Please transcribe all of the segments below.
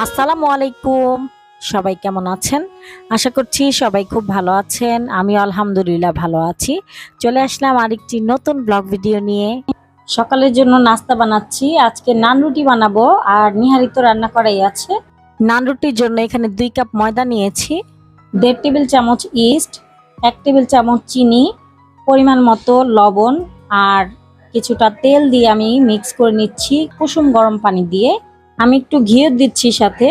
আসসালামু আলাইকুম। সবাই কেমন আছেন? আশা করছি সবাই খুব ভালো আছেন। আমি আলহামদুলিল্লাহ ভালো আছি। চলে আসলাম আরেকটি নতুন ব্লগ ভিডিও নিয়ে। সকালের জন্য নাস্তা বানাচ্ছি। আজকে নান রুটি বানাবো আর নিহারি তো রান্না করাই আছে। নান রুটির জন্য এখানে 2 কাপ ময়দা নিয়েছি, 1.5 টেবিল চামচ ইস্ট, 1 টেবিল চামচ চিনি, পরিমাণ মতো লবণ আর কিছুটা তেল দিয়ে আমি মিক্স করে নিচ্ছি কুসুম গরম পানি দিয়ে। আমি একটু ঘিও দিচ্ছি সাথে,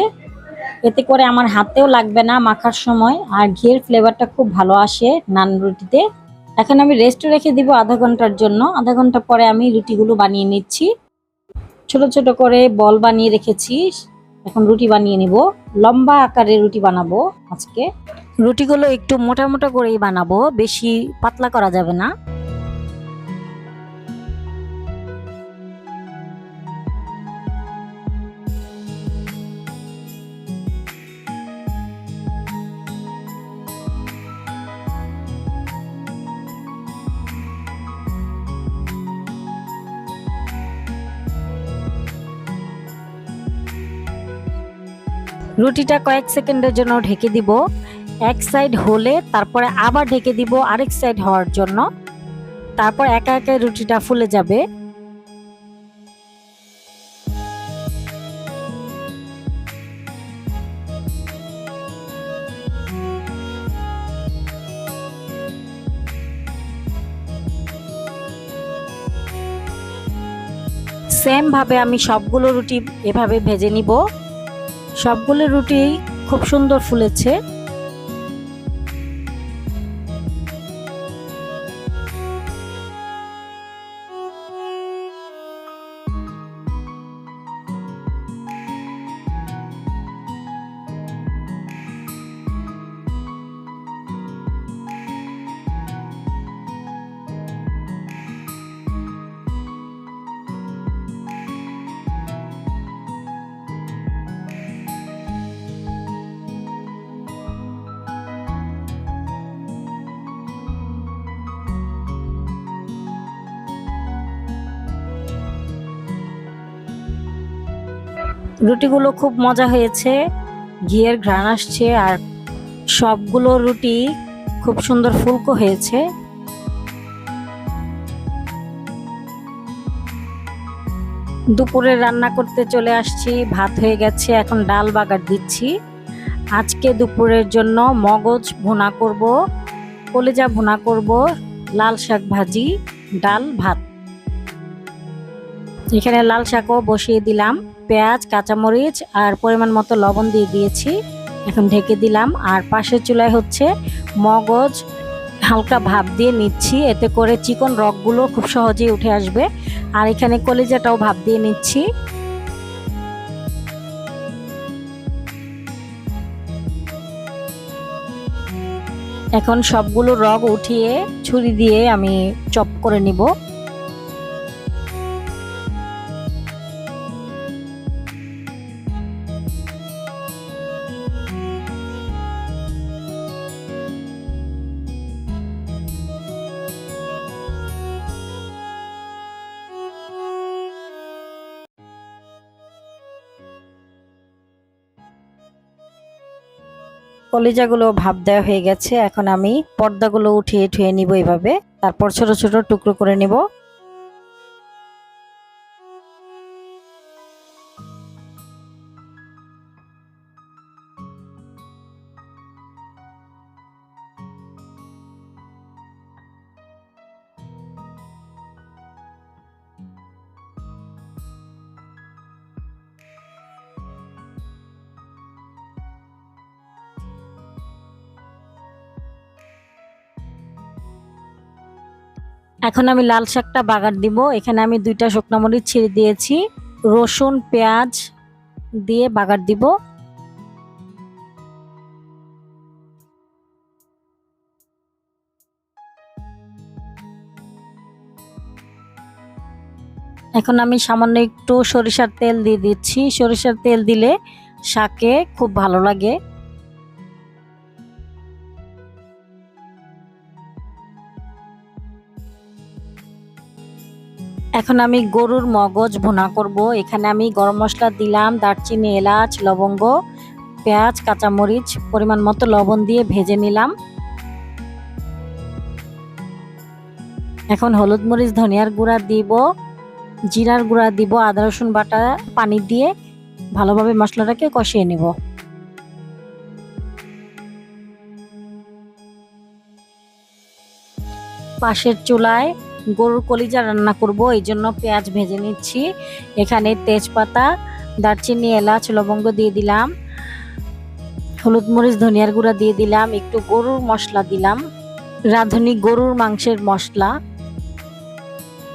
এতে করে আমার হাতেও লাগবে না মাখার সময়, আর ঘিয়ের ফ্লেভারটা খুব ভালো আসে নান রুটিতে। এখন আমি রেস্টে রেখে দিব আধা ঘন্টার জন্য। আধা ঘন্টা পরে আমি রুটিগুলো বানিয়ে নিচ্ছি। ছোট ছোট করে বল বানিয়ে রেখেছি, এখন রুটি বানিয়ে নিব। লম্বা আকারে রুটি বানাবো আজকে। রুটিগুলো একটু মোটা মোটা করেই বানাবো, বেশি পাতলা করা যাবে না। রুটিটা কয়েক সেকেন্ডের জন্য ঢেকে দিব। এক সাইড হলে তারপরে আবার ঢেকে দিব আরেক সাইড হওয়ার জন্য। তারপর একা একা রুটিটা ফুলে যাবে। সেম ভাবে আমি সবগুলো রুটি এভাবে ভেজে নিব। সবগুলো রুটি খুব সুন্দর ফুলেছে। রুটিগুলো খুব মজা হয়েছে, ঘিয়ের ঘ্রাণ আসছে আর সবগুলো রুটি খুব সুন্দর ফুলকো হয়েছে। দুপুরে রান্না করতে চলে আসছি। ভাত হয়ে গেছে, এখন ডাল বাগার দিচ্ছি। আজকে দুপুরের জন্য মগজ ভুনা করব, কলিজা ভুনা করব, লাল শাক ভাজি, ডাল, ভাত। এখানে লাল শাকও বসিয়ে দিলাম। পেঁয়াজ, কাঁচামরিচ আর পরিমাণ মতো লবণ দিয়ে দিয়েছি। এখন ঢেকে দিলাম। আর পাশের চুলায় হচ্ছে মগজ হালকা ভাপ দিয়ে নিচ্ছি, এতে করে চিকন রগগুলো খুব সহজেই উঠে আসবে। আর এখানে কলিজাটাও ভাপ দিয়ে নিচ্ছি। এখন সবগুলো রগ উঠিয়ে ছুরি দিয়ে আমি চপ করে নিব। কলিজাগুলো ভাপ দেওয়া হয়ে গেছে। এখন আমি পর্দাগুলো উঠিয়ে ঠুয়ে নিব এভাবে, তারপর ছোট ছোট টুকরো করে নিব। এখন আমি লাল শাকটা বাগার দিব। এখানে আমি 2টা শুকনো মরিচ ছিঁড়ে দিয়েছি, রসুন পেঁয়াজ দিয়ে বাগার দিব। এখন আমি সামান্য একটু সরিষার তেল দিয়ে দিচ্ছি। সরিষার তেল দিলে শাকে খুব ভালো লাগে। এখন আমি গরুর মগজ ভুনা করব। এখানে আমি গরম মশলা দিলাম, দারচিনি, এলাচ, লবঙ্গ, পেঁয়াজ, কাঁচামরিচ, পরিমাণ মতো লবণ দিয়ে ভেজে নিলাম। এখন হলুদ, মরিচ, ধনিয়ার গুঁড়া দিব, জিরার গুঁড়া দিব, আদা রসুন বাটা পানি দিয়ে ভালোভাবে মশলাটাকে কষিয়ে নেব। পাশের চুলায় গরুর কলিজা রান্না করব, এই জন্য পেঁয়াজ ভেজে নিচ্ছি। এখানে তেজপাতা, দারচিনি, এলাচ, লবঙ্গ দিয়ে দিলাম, হলুদ, মরিচ, ধনিয়ার গুঁড়া দিয়ে দিলাম, একটু গরুর মশলা দিলাম, রাঁধুনি গরুর মাংসের মশলা,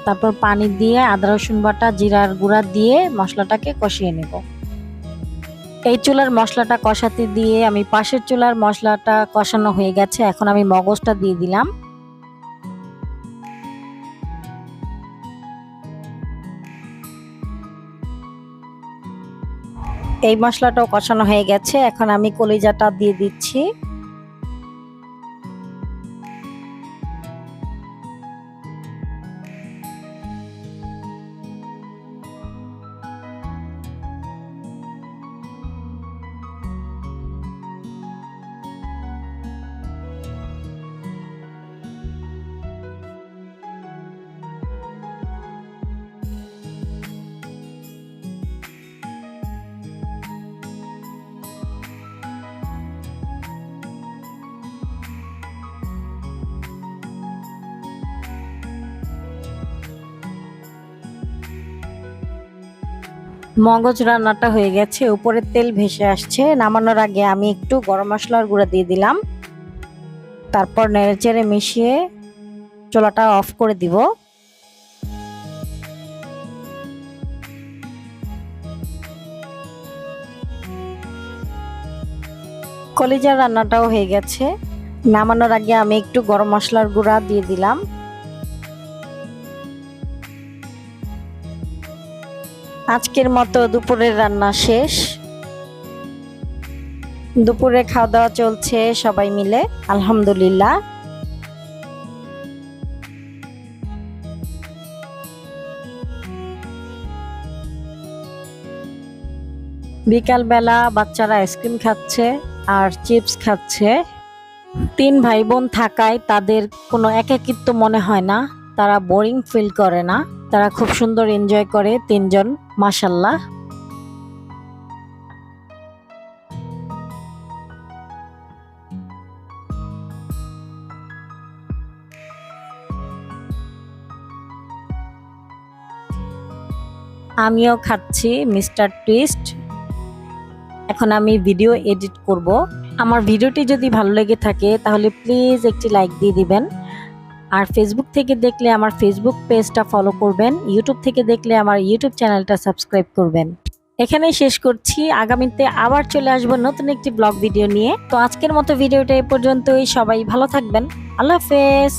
তারপর পানি দিয়ে আদা রসুন বাটা, জিরার গুঁড়া দিয়ে মশলাটাকে কষিয়ে নেব। এই চুলার মশলাটা কষাতে দিয়ে আমি পাশের চুলার মশলাটা কষানো হয়ে গেছে, এখন আমি মগজটা দিয়ে দিলাম। এই মশলাটাও কষানো হয়ে গেছে, এখন আমি কলিজাটা দিয়ে দিচ্ছি। মগজ রান্নাটা হয়ে গেছে, উপরে তেল ভেসে আসছে। নামানোর আগে আমি একটু গরম মশলার গুঁড়া দিয়ে দিলাম, তারপর নেড়েচেড়ে মিশিয়ে চুলাটা অফ করে দিব। কলিজার রান্নাটাও হয়ে গেছে, নামানোর আগে আমি একটু গরম মশলার গুঁড়া দিয়ে দিলাম। আজকের মতো দুপুরের রান্না শেষ। দুপুরে খাওয়া দাওয়া চলছে সবাই মিলে, আলহামদুলিল্লাহ। বিকালবেলা বাচ্চারা আইসক্রিম খাচ্ছে আর চিপস খাচ্ছে। তিন ভাই বোন থাকায় তাদের কোনো একাকিত্ব মনে হয় না, তারা বোরিং ফিল করে না, তারা খুব সুন্দর এনজয় করে তিনজন, মাশাল্লাহ। আমিও খাচ্ছি মিস্টার টুইস্ট। এখন আমি ভিডিও এডিট করব। আমার ভিডিওটি যদি ভালো লেগে থাকে তাহলে প্লিজ একটি লাইক দিয়ে দিবেন। আর ফেসবুক থেকে দেখলে আমার ফেসবুক পেজটা ফলো করবেন, ইউটিউব থেকে দেখলে আমার ইউটিউব চ্যানেলটা সাবস্ক্রাইব করবেন। এখানেই শেষ করছি, আগামীতে আবার চলে আসবো নতুন একটি ব্লগ ভিডিও নিয়ে। তো আজকের মতো ভিডিওটা এ পর্যন্তই, সবাই ভালো থাকবেন, আল্লাহ হাফেজ।